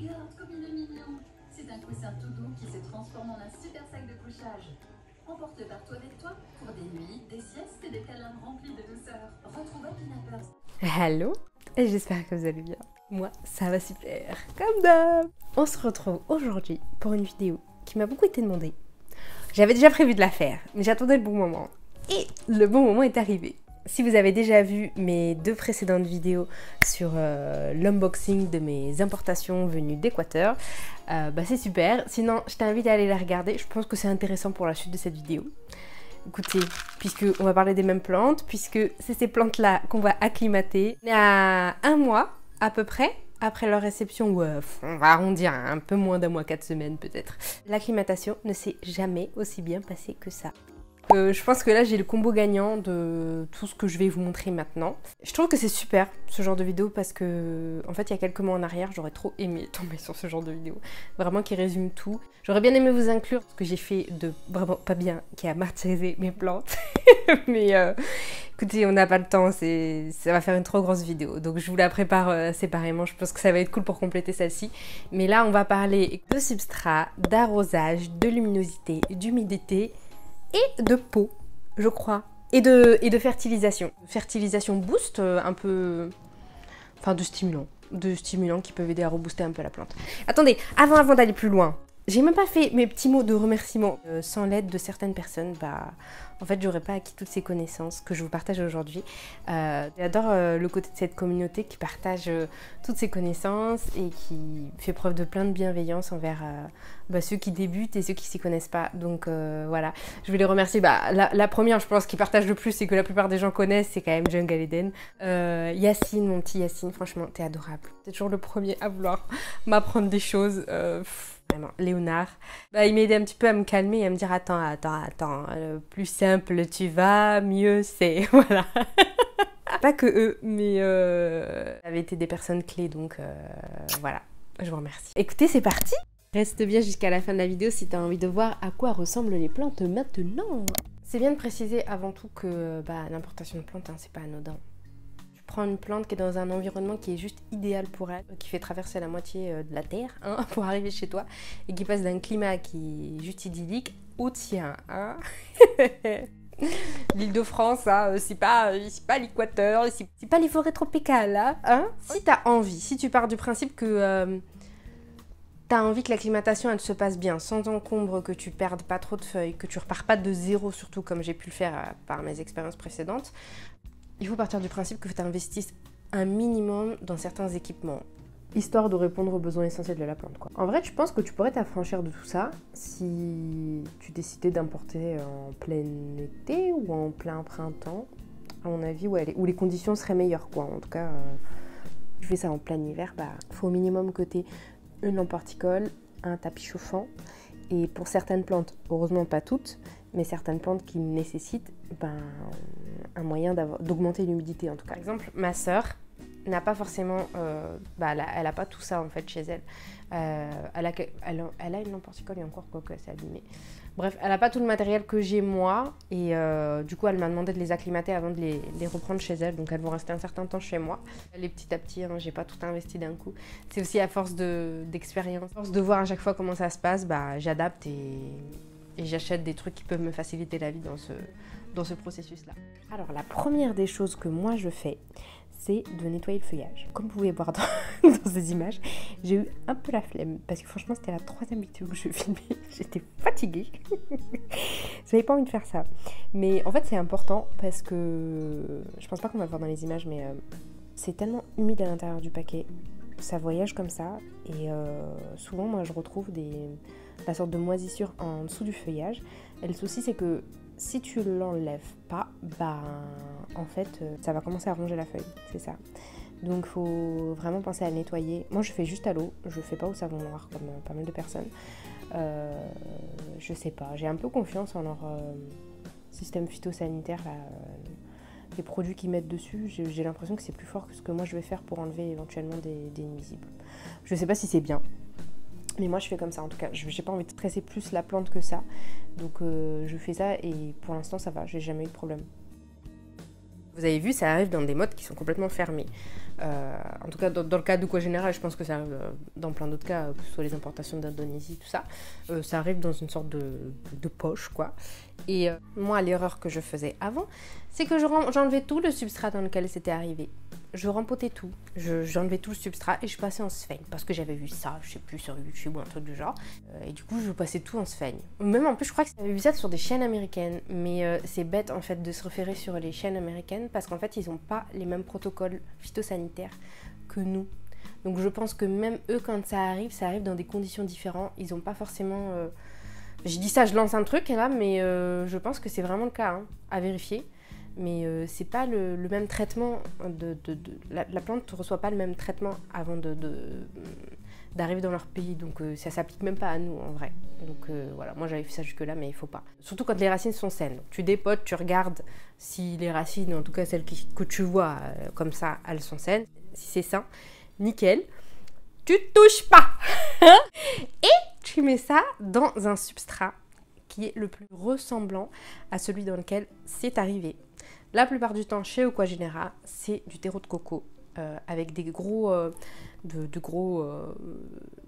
regarde comme il est mignon. C'est un coussin tout doux qui se transforme en un super sac de couchage. Emporte partout avec toi pour des nuits, des siestes et des câlins remplis de douceur. Retrouve Happy Nappers. Hello, et j'espère que vous allez bien. Moi, ça va super, comme d'hab. On se retrouve aujourd'hui pour une vidéo qui m'a beaucoup été demandée. J'avais déjà prévu de la faire, mais j'attendais le bon moment. Et le bon moment est arrivé. Si vous avez déjà vu mes deux précédentes vidéos sur l'unboxing de mes importations venues d'Équateur, c'est super. Sinon, je t'invite à aller la regarder. Je pense que c'est intéressant pour la suite de cette vidéo. Écoutez, puisque on va parler des mêmes plantes, puisque c'est ces plantes-là qu'on va acclimater. Il y a un mois, à peu près, après leur réception, ou on va arrondir un peu moins d'un mois, 4 semaines peut-être. L'acclimatation ne s'est jamais aussi bien passée que ça. Je pense que là j'ai le combo gagnant de tout ce que je vais vous montrer maintenant. Je trouve que c'est super ce genre de vidéo parce que en fait il y a quelques mois en arrière j'aurais trop aimé tomber sur ce genre de vidéo. Vraiment qui résume tout. J'aurais bien aimé vous inclure ce que j'ai fait de vraiment pas bien qui a martyrisé mes plantes. Mais écoutez on n'a pas le temps, ça va faire une trop grosse vidéo. Donc je vous la prépare séparément, je pense que ça va être cool pour compléter celle-ci. Mais là on va parler de substrat, d'arrosage, de luminosité, d'humidité et de peau, je crois, et de fertilisation. Fertilisation boost, un peu... Enfin, de stimulants qui peuvent aider à rebooster un peu la plante. Attendez, avant d'aller plus loin, j'ai même pas fait mes petits mots de remerciement. Sans l'aide de certaines personnes, en fait, j'aurais pas acquis toutes ces connaissances que je vous partage aujourd'hui. J'adore le côté de cette communauté qui partage toutes ces connaissances et qui fait preuve de plein de bienveillance envers ceux qui débutent et ceux qui s'y connaissent pas. Donc voilà, je vais les remercier. La première, je pense, qui partage le plus et que la plupart des gens connaissent, c'est quand même Jungle Eden. Yacine, mon petit Yacine, franchement, t'es adorable. T'es toujours le premier à vouloir m'apprendre des choses. Vraiment, Léonard, il m'a aidé un petit peu à me calmer et à me dire attends, plus simple tu vas, mieux c'est, voilà. Pas que eux, mais ça avait été des personnes clés, donc voilà, je vous remercie. Écoutez, c'est parti. Reste bien jusqu'à la fin de la vidéo si tu as envie de voir à quoi ressemblent les plantes maintenant. C'est bien de préciser avant tout que l'importation de plantes, c'est pas anodin. Prends une plante qui est dans un environnement qui est juste idéal pour elle, qui fait traverser la moitié de la terre pour arriver chez toi et qui passe d'un climat qui est juste idyllique au tien. L'Île-de-France, c'est pas l'Équateur, c'est pas les forêts tropicales. Si t'as envie, si tu pars du principe que t'as envie que l'acclimatation elle se passe bien, sans encombre, que tu perdes pas trop de feuilles, que tu repars pas de zéro, surtout comme j'ai pu le faire par mes expériences précédentes, il faut partir du principe que tu investisses un minimum dans certains équipements, histoire de répondre aux besoins essentiels de la plante, quoi. En vrai, je pense que tu pourrais t'affranchir de tout ça si tu décidais d'importer en plein été ou en plein printemps, à mon avis, où les conditions seraient meilleures, quoi. En tout cas, tu fais ça en plein hiver, il faut au minimum que tu aies une lampe horticole, un tapis chauffant, et pour certaines plantes, heureusement pas toutes, mais certaines plantes qui nécessitent un moyen d'augmenter l'humidité en tout cas. Par exemple, ma sœur n'a pas forcément, elle a pas tout ça en fait chez elle. Elle a une lampe horticole et encore quoi que c'est abîmé. Bref, elle n'a pas tout le matériel que j'ai moi et du coup elle m'a demandé de les acclimater avant de les reprendre chez elle, donc elles vont rester un certain temps chez moi. Les petit à petit, j'ai pas tout investi d'un coup. C'est aussi à force d'expérience, à force de voir à chaque fois comment ça se passe, j'adapte et j'achète des trucs qui peuvent me faciliter la vie dans ce processus-là. Alors la première des choses que moi je fais, c'est de nettoyer le feuillage. Comme vous pouvez voir dans ces images, j'ai eu un peu la flemme parce que franchement c'était la 3e vidéo que je filmais, j'étais fatiguée. J'avais pas envie de faire ça. Mais en fait c'est important parce que, je pense pas qu'on va le voir dans les images, mais c'est tellement humide à l'intérieur du paquet, ça voyage comme ça et souvent moi je retrouve la sorte de moisissure en dessous du feuillage. Et le souci c'est que si tu l'enlèves pas, en fait ça va commencer à ronger la feuille, c'est ça. Donc faut vraiment penser à le nettoyer. Moi je fais juste à l'eau, je fais pas au savon noir comme pas mal de personnes. Je sais pas, j'ai un peu confiance en leur système phytosanitaire là, les produits qu'ils mettent dessus, j'ai l'impression que c'est plus fort que ce que moi je vais faire pour enlever éventuellement des nuisibles. Je sais pas si c'est bien, mais moi je fais comme ça en tout cas. J'ai pas envie de stresser plus la plante que ça, donc je fais ça et pour l'instant ça va, j'ai jamais eu de problème. Vous avez vu, ça arrive dans des modes qui sont complètement fermés. En tout cas, dans le cas d'Aquagénera, je pense que ça arrive dans plein d'autres cas, que ce soit les importations d'Indonésie, tout ça. Ça arrive dans une sorte de poche, quoi. Et moi, l'erreur que je faisais avant, c'est que j'enlevais tout le substrat dans lequel c'était arrivé. Je rempotais tout, j'enlevais tout le substrat et je passais en sphène parce que j'avais vu ça, je sais plus, sur YouTube ou un truc du genre. Et du coup, je passais tout en sphène. Même en plus, je crois que j'avais vu ça sur des chaînes américaines, mais c'est bête en fait de se référer sur les chaînes américaines parce qu'en fait, ils n'ont pas les mêmes protocoles phytosanitaires que nous. Donc je pense que même eux, quand ça arrive dans des conditions différentes. Ils n'ont pas forcément... Je dis ça, je lance un truc là, mais je pense que c'est vraiment le cas, hein, à vérifier. Mais c'est pas le même traitement la plante ne reçoit pas le même traitement avant d'arriver dans leur pays, donc ça s'applique même pas à nous en vrai. Donc voilà, moi j'avais fait ça jusque là, mais il faut pas. Surtout quand les racines sont saines. Donc, tu dépotes, tu regardes si les racines, en tout cas celles que tu vois comme ça, elles sont saines. Si c'est sain, nickel. Tu touches pas. Et tu mets ça dans un substrat qui est le plus ressemblant à celui dans lequel c'est arrivé. La plupart du temps, chez Aquagénera, c'est du terreau de coco avec des de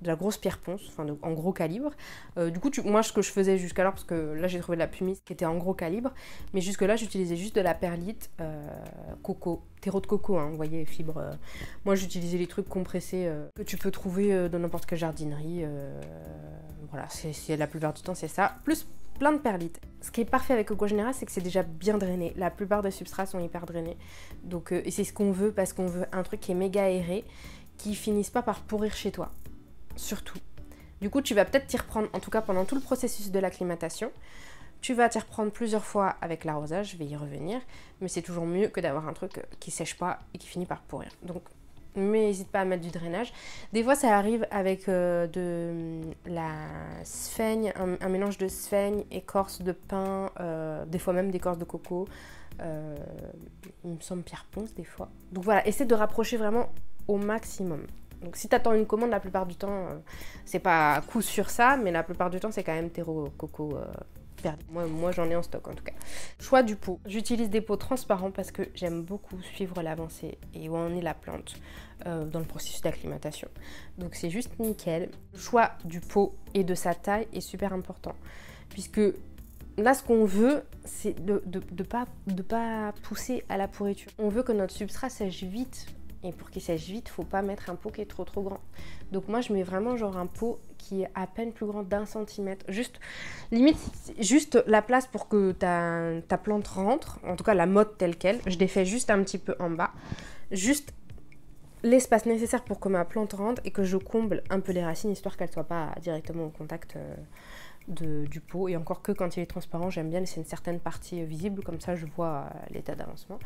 la grosse pierre ponce, enfin en gros calibre. Du coup, moi, ce que je faisais jusqu'alors, parce que là, j'ai trouvé de la pumice qui était en gros calibre, mais jusque-là, j'utilisais juste de la perlite coco, terreau de coco, hein, vous voyez, fibres. Moi, j'utilisais les trucs compressés que tu peux trouver dans n'importe quelle jardinerie. Voilà, la plupart du temps, c'est ça. Plus plein de perlites. Ce qui est parfait avec Aquagénera, c'est que c'est déjà bien drainé. La plupart des substrats sont hyper drainés. Donc, et c'est ce qu'on veut parce qu'on veut un truc qui est méga aéré, qui finisse pas par pourrir chez toi. Surtout. Du coup, tu vas peut-être t'y reprendre, en tout cas pendant tout le processus de l'acclimatation. Tu vas t'y reprendre plusieurs fois avec l'arrosage, je vais y revenir. Mais c'est toujours mieux que d'avoir un truc qui sèche pas et qui finit par pourrir. Donc, mais n'hésite pas à mettre du drainage. Des fois, ça arrive avec de la sphaigne, un mélange de sphaigne, écorce de pin, des fois même d'écorce de coco. Il me semble pierre ponce des fois. Donc voilà, essaie de rapprocher vraiment au maximum. Donc si tu attends une commande, la plupart du temps, c'est pas coup sur ça, mais la plupart du temps, c'est quand même terreau coco. Moi j'en ai en stock en tout cas. Choix du pot. J'utilise des pots transparents parce que j'aime beaucoup suivre l'avancée et où en est la plante dans le processus d'acclimatation. Donc c'est juste nickel. Le choix du pot et de sa taille est super important. Puisque là ce qu'on veut, c'est de pas pousser à la pourriture. On veut que notre substrat sèche vite. Et pour qu'il sèche vite, faut pas mettre un pot qui est trop grand. Donc moi je mets vraiment genre un pot qui est à peine plus grand d'1 centimètre. Juste, limite, juste la place pour que ta plante rentre, en tout cas la motte telle qu'elle. Je défais juste un petit peu en bas. Juste l'espace nécessaire pour que ma plante rentre et que je comble un peu les racines, histoire qu'elles ne soient pas directement au contact du pot. Et encore que quand il est transparent, j'aime bien laisser une certaine partie visible, comme ça je vois l'état d'avancement.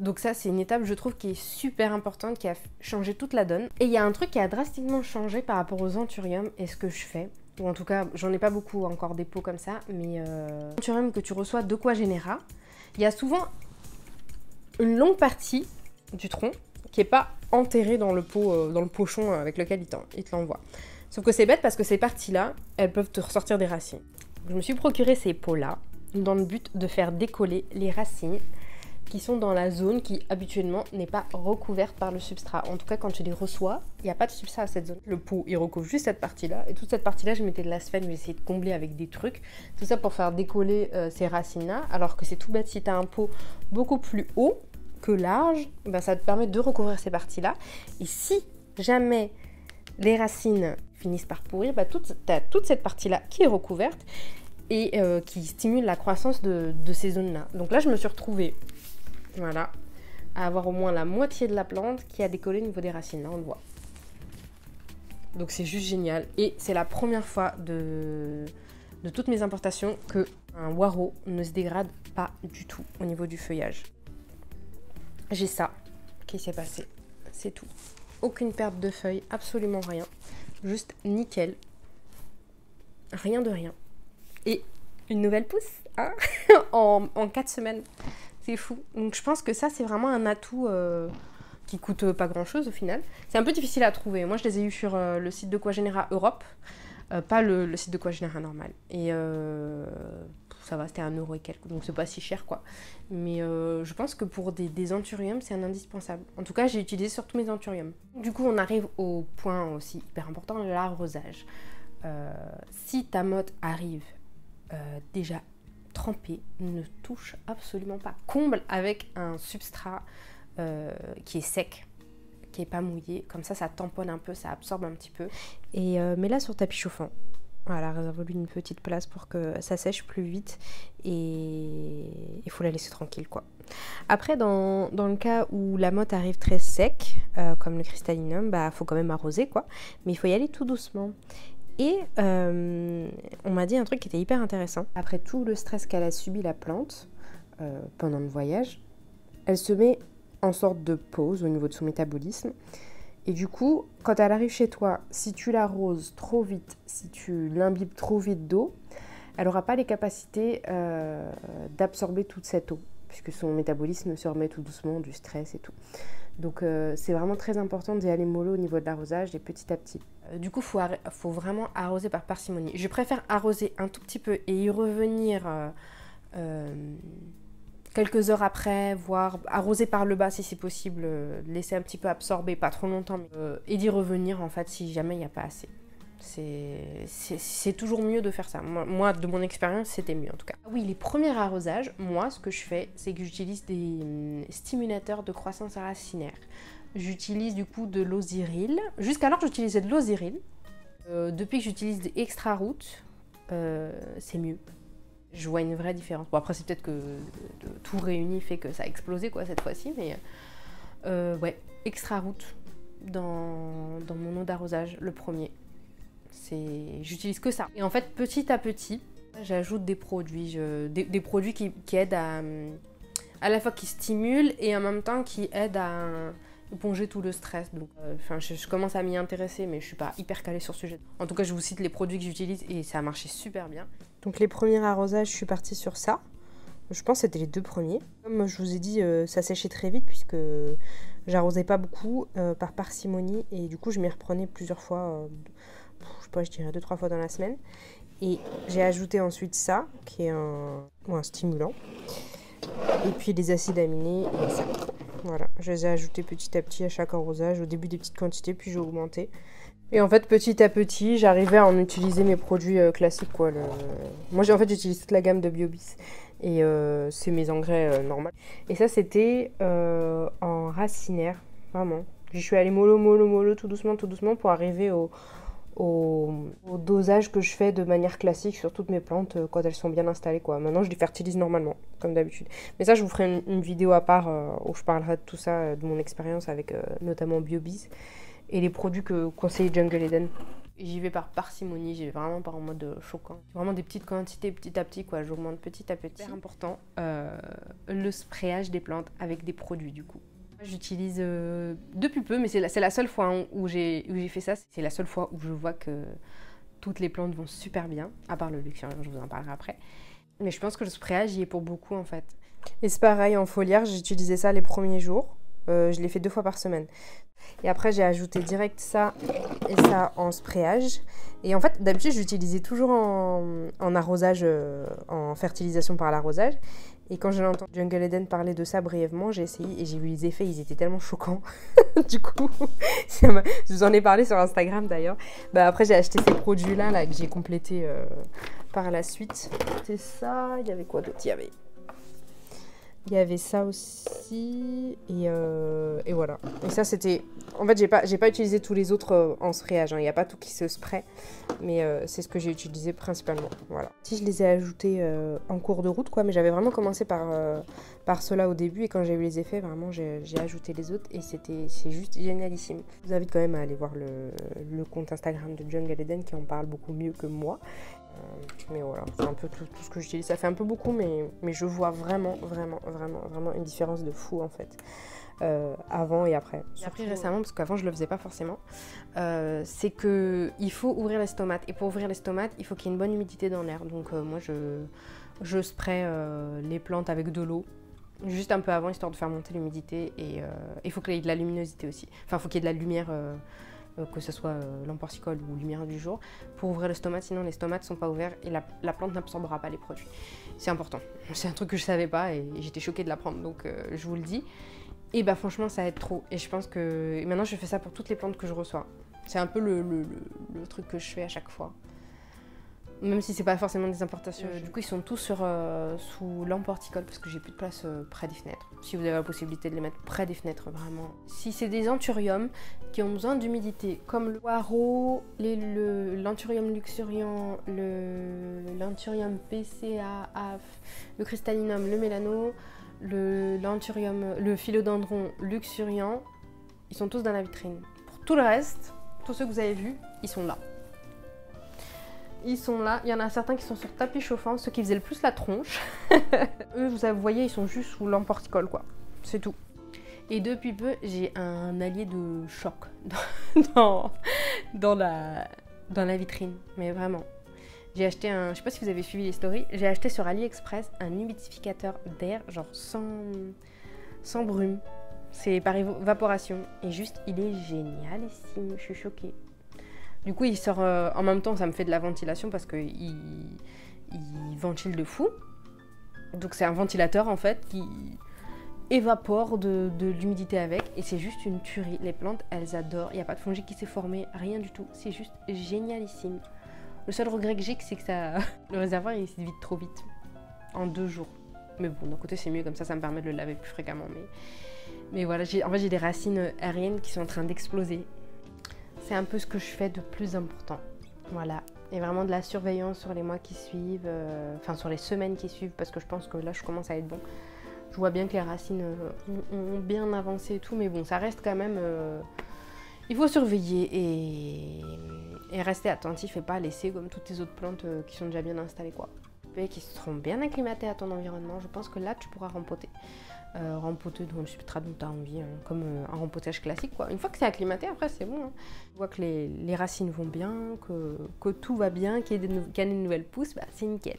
Donc ça, c'est une étape, je trouve, qui est super importante, qui a changé toute la donne. Et il y a un truc qui a drastiquement changé par rapport aux anthuriums et ce que je fais. Ou en tout cas, j'en ai pas beaucoup encore des pots comme ça, mais l'anthurium que tu reçois d'Aquagénera, il y a souvent une longue partie du tronc qui n'est pas enterrée dans le pochon avec lequel il te l'envoie. Sauf que c'est bête parce que ces parties-là, elles peuvent te ressortir des racines. Je me suis procuré ces pots-là dans le but de faire décoller les racines qui sont dans la zone qui habituellement n'est pas recouverte par le substrat. En tout cas, quand tu les reçois, il n'y a pas de substrat à cette zone. Le pot, il recouvre juste cette partie-là. Et toute cette partie-là, je mettais de la sphène, j'ai essayé de combler avec des trucs. Tout ça pour faire décoller ces racines-là. Alors que c'est tout bête, si tu as un pot beaucoup plus haut que large, ben ça te permet de recouvrir ces parties-là. Et si jamais les racines finissent par pourrir, ben tu as toute cette partie-là qui est recouverte et qui stimule la croissance de ces zones-là. Donc là, je me suis retrouvée, voilà, à avoir au moins la moitié de la plante qui a décollé au niveau des racines. Là, on le voit. Donc c'est juste génial. Et c'est la première fois de toutes mes importations que un waro ne se dégrade pas du tout au niveau du feuillage. J'ai ça qui s'est passé. C'est tout. Aucune perte de feuilles, absolument rien. Juste nickel. Rien de rien. Et une nouvelle pousse, hein, en 4 semaines. C'est fou. Donc je pense que ça, c'est vraiment un atout qui coûte pas grand-chose au final. C'est un peu difficile à trouver. Moi, je les ai eus sur le site d'Aquagénera Europe, pas le site d'Aquagénera normal. Et ça va, c'était 1 € et quelques, donc c'est pas si cher quoi. Mais je pense que pour des anthuriums, c'est un indispensable. En tout cas, j'ai utilisé sur tous mes anthuriums. Du coup, on arrive au point aussi hyper important, l'arrosage. Si ta motte arrive déjà trempée, ne touche absolument pas. Comble avec un substrat qui est sec, qui est pas mouillé, comme ça tamponne un peu, ça absorbe un petit peu. Et mets-la sur tapis chauffant. Voilà, réserve-lui une petite place pour que ça sèche plus vite et il faut la laisser tranquille quoi. Après, dans le cas où la motte arrive très sec, comme le cristallinum, bah faut quand même arroser quoi, mais il faut y aller tout doucement. Et on m'a dit un truc qui était hyper intéressant. Après tout le stress qu'elle a subi la plante pendant le voyage, elle se met en sorte de pause au niveau de son métabolisme. Et du coup, quand elle arrive chez toi, si tu l'arroses trop vite, si tu l'imbibes trop vite d'eau, elle n'aura pas les capacités d'absorber toute cette eau, puisque son métabolisme se remet tout doucement du stress et tout. Donc c'est vraiment très important d'y aller mollo au niveau de l'arrosage et petit à petit. Du coup, faut vraiment arroser par parcimonie. Je préfère arroser un tout petit peu et y revenir quelques heures après, voire arroser par le bas si c'est possible, laisser un petit peu absorber, pas trop longtemps, mais, et d'y revenir en fait si jamais il n'y a pas assez. C'est toujours mieux de faire ça. Moi, de mon expérience, c'était mieux en tout cas. Oui, les premiers arrosages, moi, ce que je fais, c'est que j'utilise des stimulateurs de croissance racinaire. J'utilise du coup de l'Osyryl. Jusqu'alors, j'utilisais de l'Osyryl. Depuis que j'utilise des extra root, c'est mieux. Je vois une vraie différence. Bon, après, c'est peut-être que tout réuni fait que ça a explosé quoi cette fois-ci, mais ouais, extra root dans mon eau d'arrosage, le premier. J'utilise que ça. Et en fait, petit à petit, j'ajoute des produits, des produits qui aident à la fois qui stimulent et en même temps qui aident à éponger tout le stress. Donc, je commence à m'y intéresser, mais je suis pas hyper calée sur ce sujet. En tout cas, je vous cite les produits que j'utilise et ça a marché super bien. Donc les premiers arrosages, je suis partie sur ça. Je pense que c'était les 2 premiers. Comme je vous ai dit, ça séchait très vite puisque j'arrosais pas beaucoup par parcimonie et du coup, je m'y reprenais plusieurs fois. Je sais pas, je dirais 2-3 fois dans la semaine. Et j'ai ajouté ensuite ça, qui est un stimulant. Et puis les acides aminés et ça. Voilà, je les ai ajoutés petit à petit à chaque arrosage. Au début des petites quantités, puis j'ai augmenté. Et en fait, petit à petit, j'arrivais à en utiliser mes produits classiques, quoi. Moi, j'utilise toute la gamme de Biobis. Et c'est mes engrais normaux. Et ça, c'était en racinaire, vraiment. Je suis allée mollo, tout doucement pour arriver au dosage que je fais de manière classique sur toutes mes plantes quand elles sont bien installées quoi. Maintenant je les fertilise normalement comme d'habitude, mais ça je vous ferai une vidéo à part où je parlerai de tout ça, de mon expérience avec notamment Biobis et les produits que conseille Jungle Eden. J'y vais par parcimonie, j'y vais vraiment pas en mode choquant, vraiment des petites quantités petit à petit quoi, j'augmente petit à petit. C'est important le sprayage des plantes avec des produits du coup. J'utilise depuis peu, mais c'est la seule fois où j'ai fait ça. C'est la seule fois où je vois que toutes les plantes vont super bien, à part le luxuriant, je vous en parlerai après. Mais je pense que le sprayage y est pour beaucoup en fait. Et c'est pareil en foliaire, j'utilisais ça les premiers jours. Je l'ai fait 2 fois par semaine. Et après j'ai ajouté direct ça et ça en sprayage. Et en fait d'habitude j'utilisais toujours en arrosage, en fertilisation par l'arrosage. Et quand j'ai entendu Jungle Eden parler de ça brièvement, j'ai essayé et j'ai vu les effets, ils étaient tellement choquants. Du coup, je vous en ai parlé sur Instagram d'ailleurs. Bah, après, j'ai acheté ces produits-là là, que j'ai complétés par la suite. C'était ça, il y avait quoi d'autre? Il y avait ça aussi, et voilà. Et ça, c'était... En fait, j'ai pas utilisé tous les autres en sprayage, hein. Il n'y a pas tout qui se spray, mais c'est ce que j'ai utilisé principalement, voilà. Si je les ai ajoutés en cours de route, quoi, mais j'avais vraiment commencé par ceux-là au début, et quand j'ai eu les effets, vraiment, j'ai ajouté les autres, et c'est juste génialissime. Je vous invite quand même à aller voir le compte Instagram de Jungle Eden, qui en parle beaucoup mieux que moi. Mais voilà, c'est un peu tout ce que j'utilise. Ça fait un peu beaucoup, mais je vois vraiment une différence de fou en fait. Avant et après. J'ai appris récemment, parce qu'avant je le faisais pas forcément, c'est qu'il faut ouvrir les stomates. Et pour ouvrir les stomates, il faut qu'il y ait une bonne humidité dans l'air. Donc moi je spraye les plantes avec de l'eau, juste un peu avant, histoire de faire monter l'humidité. Et il faut qu'il y ait de la luminosité aussi. Enfin, il faut qu'il y ait de la lumière que ce soit l'emporticole ou lumière du jour, pour ouvrir le stomate, sinon les stomates sont pas ouverts et la plante n'absorbera pas les produits. C'est important. C'est un truc que je savais pas et j'étais choquée de l'apprendre, donc je vous le dis. Et bah franchement ça aide trop et je pense que maintenant je fais ça pour toutes les plantes que je reçois. C'est un peu le truc que je fais à chaque fois. Même si c'est pas forcément des importations. Du coup ils sont tous sous lampe horticole parce que j'ai plus de place près des fenêtres. Si vous avez la possibilité de les mettre près des fenêtres, vraiment. Si c'est des anthuriums qui ont besoin d'humidité, comme le poireau, l'anthurium luxuriant, l'anthurium PCA, le cristallinum, le mélano, l'anthurium, le philodendron luxuriant, ils sont tous dans la vitrine. Pour tout le reste, tous ceux que vous avez vus, ils sont là. Ils sont là, il y en a certains qui sont sur tapis chauffant, ceux qui faisaient le plus la tronche. Eux, vous voyez, ils sont juste sous lampe horticole, quoi. C'est tout. Et depuis peu, j'ai un allié de choc dans la vitrine. Mais vraiment. J'ai acheté je sais pas si vous avez suivi les stories, j'ai acheté sur AliExpress un humidificateur d'air, genre sans brume. C'est par évaporation. Et juste, il est génialissime, je suis choquée. Du coup, il sort en même temps, ça me fait de la ventilation parce qu'il ventile de fou. Donc c'est un ventilateur en fait qui évapore de l'humidité avec et c'est juste une tuerie. Les plantes, elles adorent. Il n'y a pas de fongique qui s'est formé, rien du tout. C'est juste génialissime. Le seul regret que j'ai, c'est que le réservoir il se vide trop vite, en 2 jours. Mais bon, d'un côté c'est mieux, comme ça me permet de le laver plus fréquemment. Mais voilà, en fait j'ai des racines aériennes qui sont en train d'exploser. C'est un peu ce que je fais de plus important. Voilà. Et vraiment de la surveillance sur les mois qui suivent, enfin sur les semaines qui suivent, parce que je pense que là je commence à être bon. Je vois bien que les racines ont bien avancé et tout, mais bon, ça reste quand même... il faut surveiller et rester attentif et pas laisser comme toutes les autres plantes qui sont déjà bien installées, quoi. Et qui seront bien acclimatées à ton environnement, je pense que là tu pourras rempoter. Rempoter dans le substrat dont tu as envie, hein, comme un rempotage classique, quoi. Une fois que c'est acclimaté, après c'est bon. Hein. Je vois que les racines vont bien, que tout va bien, qu'il y a des nouvelles pousses, bah, c'est nickel.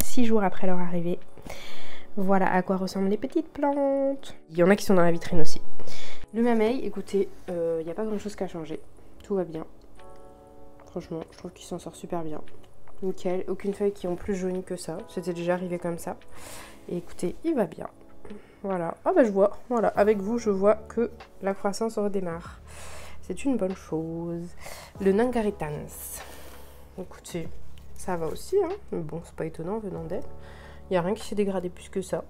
6 jours après leur arrivée, voilà à quoi ressemblent les petites plantes. Il y en a qui sont dans la vitrine aussi. Le mamey, écoutez, il n'y a pas grand chose qu'à changer. Tout va bien. Franchement, je trouve qu'il s'en sort super bien. Nickel, aucune feuille qui ont plus jauni que ça. C'était déjà arrivé comme ça. Et écoutez, il va bien. Voilà. Ah bah je vois, voilà, avec vous, je vois que la croissance redémarre. C'est une bonne chose. Le Nangaritans. Écoutez, ça va aussi, hein. Mais bon, c'est pas étonnant venant d'elle. Il n'y a rien qui s'est dégradé plus que ça.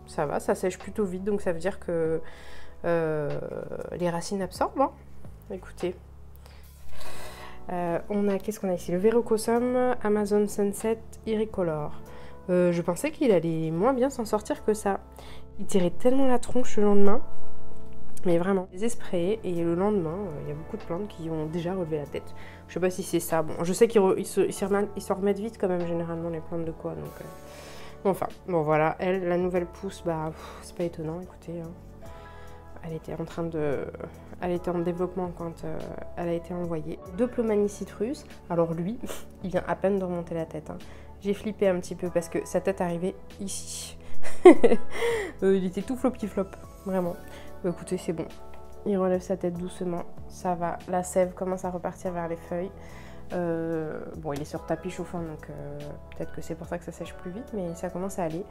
Ça va, ça sèche plutôt vite, donc ça veut dire que les racines absorbent. Hein. Écoutez. On a, qu'est-ce qu'on a ici? Le Verrucosum, Amazon Sunset, Iricolor. Je pensais qu'il allait moins bien s'en sortir que ça. Il tirait tellement la tronche le lendemain. Mais vraiment, je les ai sprayés et le lendemain, il y a beaucoup de plantes qui ont déjà relevé la tête. Je sais pas si c'est ça. Bon, je sais qu'ils se remettent vite quand même, généralement, les plantes de quoi. Donc, enfin, bon voilà. Elle, la nouvelle pousse, bah, c'est pas étonnant, écoutez. Hein. Elle était en développement quand elle a été envoyée. 2 Plomani citrus. Alors lui, il vient à peine de remonter la tête. Hein. J'ai flippé un petit peu parce que sa tête arrivait ici. Il était tout flop, vraiment. Écoutez, c'est bon. Il relève sa tête doucement. Ça va. La sève commence à repartir vers les feuilles. Bon, il est sur tapis chauffant, donc peut-être que c'est pour ça que ça sèche plus vite, mais ça commence à aller.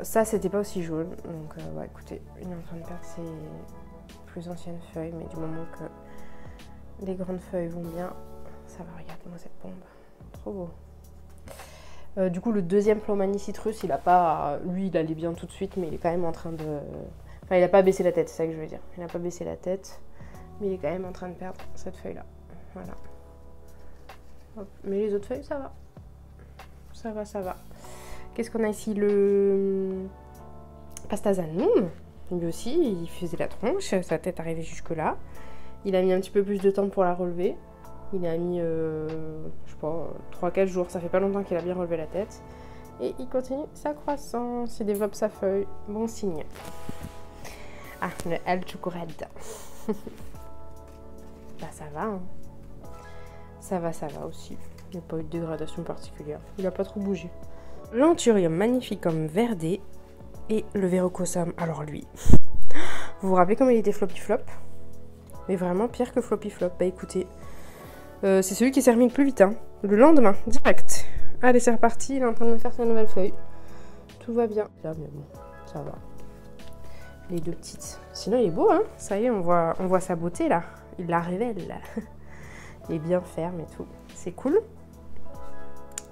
Ça, c'était pas aussi jaune, donc ouais, écoutez, il est en train de perdre ses plus anciennes feuilles, mais du moment que les grandes feuilles vont bien, ça va. Regardez-moi cette bombe, trop beau. Du coup, le deuxième Plomani citrus, il a pas, lui, il allait bien tout de suite, mais il est quand même en train de, enfin, il a pas baissé la tête, c'est ça que je veux dire. Il a pas baissé la tête, mais il est quand même en train de perdre cette feuille-là. Voilà. Hop. Mais les autres feuilles, ça va. Ça va. Qu'est-ce qu'on a ici? Le Pastazanum. Lui aussi, il faisait la tronche. Sa tête arrivait jusque-là. Il a mis un petit peu plus de temps pour la relever. Il a mis, je sais pas, 3-4 jours. Ça fait pas longtemps qu'il a bien relevé la tête. Et il continue sa croissance. Il développe sa feuille. Bon signe. Ah, le El Chocored. Bah ça va, hein. Ça va aussi. Il n'y a pas eu de dégradation particulière. Il n'a pas trop bougé. L'Anthurium magnificum verde et le Verrucosum. Alors lui, vous vous rappelez comment il était floppy flop? Mais vraiment pire que Floppy Flop. Bah écoutez, c'est celui qui s'est remis le plus vite, hein. Le lendemain, direct. Allez, c'est reparti, il est en train de me faire sa nouvelle feuille. Tout va bien. Là, mais bon, ça va. Les deux petites. Sinon, il est beau, hein. Ça y est, on voit sa beauté, là. Il la révèle. Il est bien ferme et tout. C'est cool.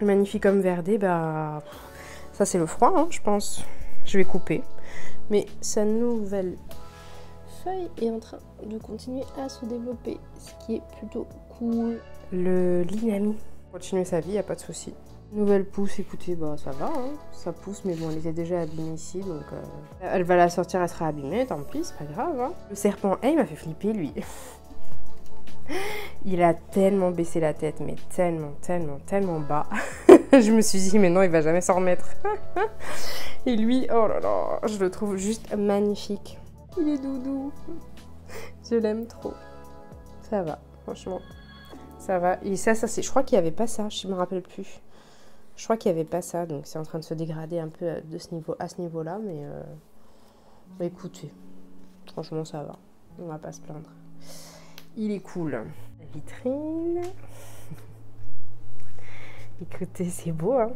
Magnifique homme verdé, bah... Ça, c'est le froid, hein, je pense. Je vais couper. Mais sa nouvelle feuille est en train de continuer à se développer, ce qui est plutôt cool. Le Linami continue sa vie, y a pas de souci. Nouvelle pousse, écoutez, bah ça va, hein. Ça pousse, mais bon, elle était déjà abîmée ici, donc elle va la sortir, elle sera abîmée, tant pis, c'est pas grave. Hein. Le serpent, il m'a fait flipper, lui. Il a tellement baissé la tête, mais tellement bas. Je me suis dit, mais non, il va jamais s'en remettre. Et lui, oh là là, je le trouve juste magnifique. Il est doudou. Je l'aime trop. Ça va, franchement. Ça va. Et ça c'est... Je crois qu'il n'y avait pas ça, je ne me rappelle plus. Je crois qu'il n'y avait pas ça, donc c'est en train de se dégrader un peu à ce niveau-là, mais bah, écoutez, franchement, ça va. On va pas se plaindre. Il est cool. La vitrine. Écoutez, c'est beau, hein.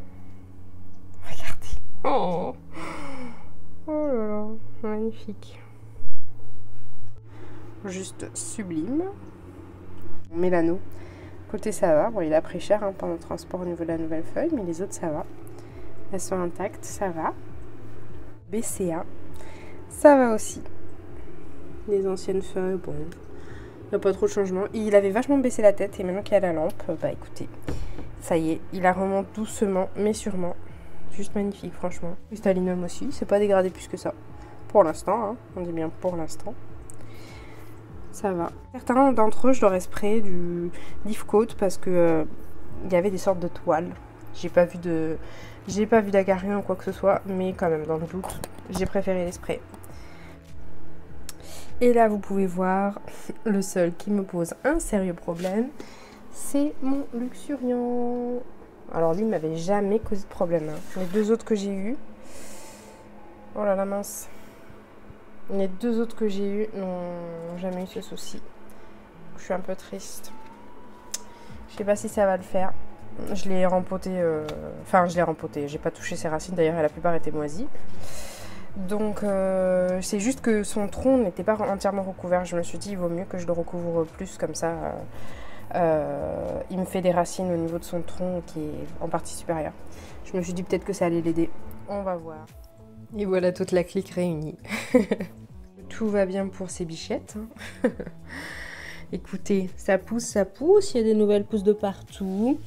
Regardez. Oh, oh là là, magnifique. Juste sublime. Mélano. Côté, ça va. Bon, il a pris cher hein, pendant le transport au niveau de la nouvelle feuille, mais les autres, ça va. Elles sont intactes, ça va. BCA. Ça va aussi. Les anciennes feuilles, bon... Il n'y a pas trop de changement. Il avait vachement baissé la tête et maintenant qu'il y a la lampe, bah écoutez, ça y est, il la remonte doucement mais sûrement. Juste magnifique, franchement. Cristallinum aussi, c'est pas dégradé plus que ça. Pour l'instant, hein. On dit bien pour l'instant. Ça va. Certains d'entre eux, je leur ai sprayé du leaf coat parce que il y avait des sortes de toiles. J'ai pas vu d'acarien ou quoi que ce soit, mais quand même, dans le doute, j'ai préféré les sprayer. Et là, vous pouvez voir, le seul qui me pose un sérieux problème, c'est mon luxuriant. Alors lui, il m'avait jamais causé de problème. Hein. Les deux autres que j'ai eu, oh là là mince. Les deux autres que j'ai eu n'ont jamais eu ce souci. Je suis un peu triste. Je sais pas si ça va le faire. Je l'ai rempoté, enfin je l'ai rempoté. J'ai pas touché ses racines d'ailleurs, la plupart étaient moisies. Donc c'est juste que son tronc n'était pas entièrement recouvert. Je me suis dit il vaut mieux que je le recouvre plus comme ça. Il me fait des racines au niveau de son tronc qui est en partie supérieure. Je me suis dit peut-être que ça allait l'aider. On va voir. Et voilà toute la clique réunie. Tout va bien pour ces bichettes. Hein. Écoutez, ça pousse, il y a des nouvelles pousses de partout.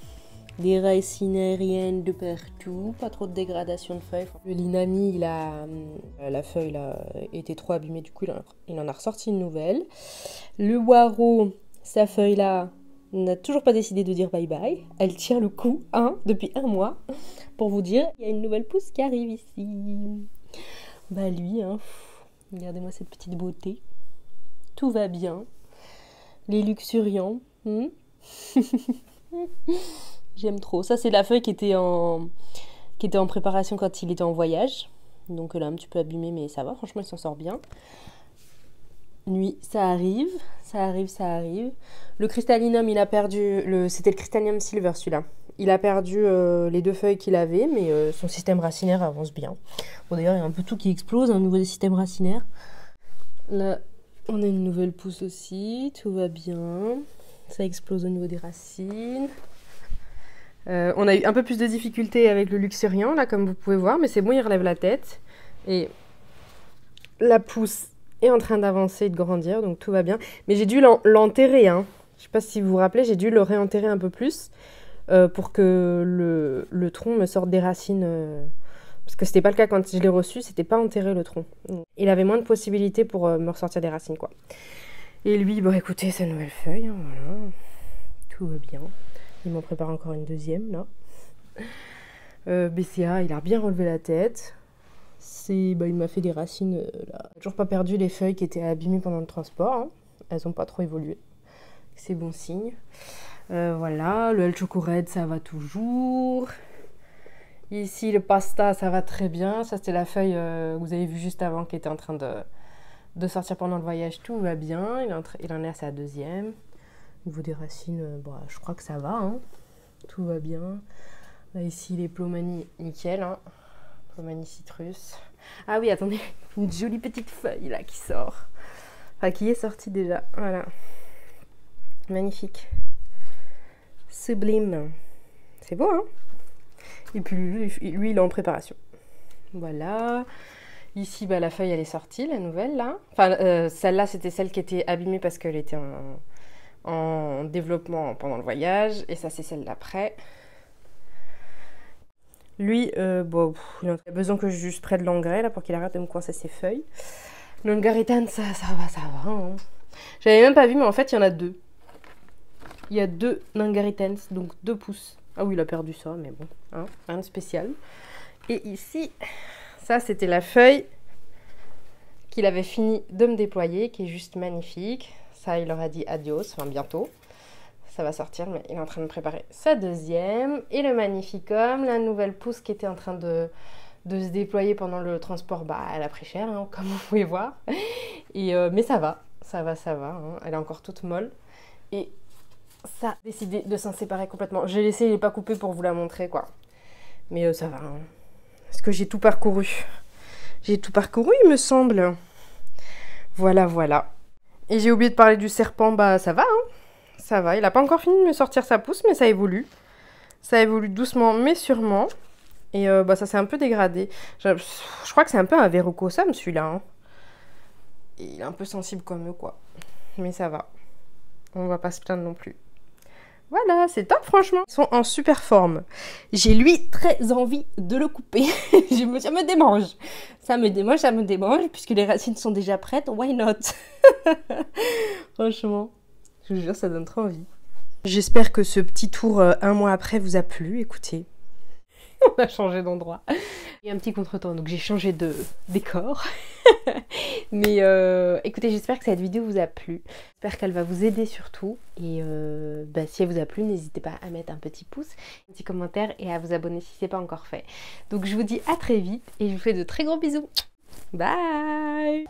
Des racines aériennes de partout, pas trop de dégradation de feuilles. Le Linami, la feuille là, était trop abîmée, du coup il en a ressorti une nouvelle. Le Waro, sa feuille là, n'a toujours pas décidé de dire bye bye. Elle tient le coup, depuis un mois. Pour vous dire, il y a une nouvelle pousse qui arrive ici. Bah lui, regardez-moi cette petite beauté. Tout va bien. Les luxuriants. J'aime trop. Ça, c'est la feuille qui était en préparation quand il était en voyage. Donc là, un petit peu abîmé, mais ça va. Franchement, il s'en sort bien. Nuit, ça arrive. Le Cristallinum, il a perdu... C'était le Cristallinum Silver, celui-là. Il a perdu les deux feuilles qu'il avait, mais son système racinaire avance bien. Bon, d'ailleurs, il y a un peu tout qui explose, un nouveau système racinaire. Là, on a une nouvelle pousse aussi. Tout va bien. Ça explose au niveau des racines. On a eu un peu plus de difficultés avec le luxuriant, là, comme vous pouvez voir, mais c'est bon, il relève la tête. Et la pousse est en train d'avancer et de grandir, donc tout va bien. Mais j'ai dû l'enterrer, hein. Je sais pas si vous vous rappelez, j'ai dû le réenterrer un peu plus pour que le tronc me sorte des racines. Parce que c'était pas le cas quand je l'ai reçu, c'était pas enterré le tronc. Il avait moins de possibilités pour me ressortir des racines, quoi. Et lui, bon, écoutez, sa nouvelle feuille, hein, voilà. Tout va bien. Il m'en prépare encore une deuxième, là. BCA, il a bien relevé la tête. Il m'a fait des racines, là. Toujours pas perdu les feuilles qui étaient abîmées pendant le transport. Hein. Elles n'ont pas trop évolué. C'est bon signe. Voilà, le El Choco Red, ça va toujours. Ici, le Pasta, ça va très bien. Ça, c'était la feuille que vous avez vue juste avant qui était en train de sortir pendant le voyage, tout va bien. Il en est à sa deuxième. Au niveau des racines, bon, je crois que ça va, hein. Tout va bien. Là, ici, les Plomanie, nickel, hein. Plomanie citrus. Ah oui, attendez, une jolie petite feuille là qui sort. Enfin, qui est sortie déjà, voilà. Magnifique. Sublime. C'est beau, hein. Et puis lui, il est en préparation. Voilà. Ici, bah, la feuille, elle est sortie, la nouvelle, là. Enfin, celle-là, c'était celle qui était abîmée parce qu'elle était en développement pendant le voyage. Et ça, c'est celle d'après. Lui, bon, il a besoin que je juste prenne de l'engrais, là, pour qu'il arrête de me coincer ses feuilles. L'Ungaritans, ça va, hein. J'avais même pas vu, mais en fait, il y en a deux. Il y a 2 Ungaritans, donc 2 pouces. Ah oui, il a perdu ça, mais bon, hein, rien de spécial. Et ici, ça, c'était la feuille qu'il avait fini de me déployer, qui est juste magnifique. Ça, il leur a dit adios, enfin bientôt. Ça va sortir, mais il est en train de préparer sa deuxième. Et le Magnificum, la nouvelle pousse qui était en train de se déployer pendant le transport, bah, elle a pris cher, hein, comme vous pouvez voir. Et, mais ça va, hein. Elle est encore toute molle. Et ça a décidé de s'en séparer complètement. J'ai laissé, il n'est pas coupé pour vous la montrer, quoi. Mais ça va, hein. Parce que j'ai tout parcouru. J'ai tout parcouru, il me semble. Voilà, voilà. Et j'ai oublié de parler du serpent, bah ça va, hein. Ça va, il n'a pas encore fini de me sortir sa pousse, mais ça évolue. Ça évolue doucement, mais sûrement. Et bah, ça s'est un peu dégradé. Je crois que c'est un peu un verrucosum, celui-là, hein. Et il est un peu sensible comme eux, quoi. Mais ça va. On va pas se plaindre non plus. Voilà, c'est top, franchement. Ils sont en super forme. J'ai lui très envie de le couper. Ça me démange. Ça me démange, puisque les racines sont déjà prêtes. Why not? Franchement, je vous jure, ça donne trop envie. J'espère que ce petit tour 1 mois après vous a plu. Écoutez, on a changé d'endroit. Il y a un petit contretemps, donc j'ai changé de décor. Mais écoutez, j'espère que cette vidéo vous a plu. J'espère qu'elle va vous aider surtout. Et bah, si elle vous a plu, n'hésitez pas à mettre un petit pouce, un petit commentaire et à vous abonner si ce n'est pas encore fait. Donc je vous dis à très vite et je vous fais de très gros bisous. Bye!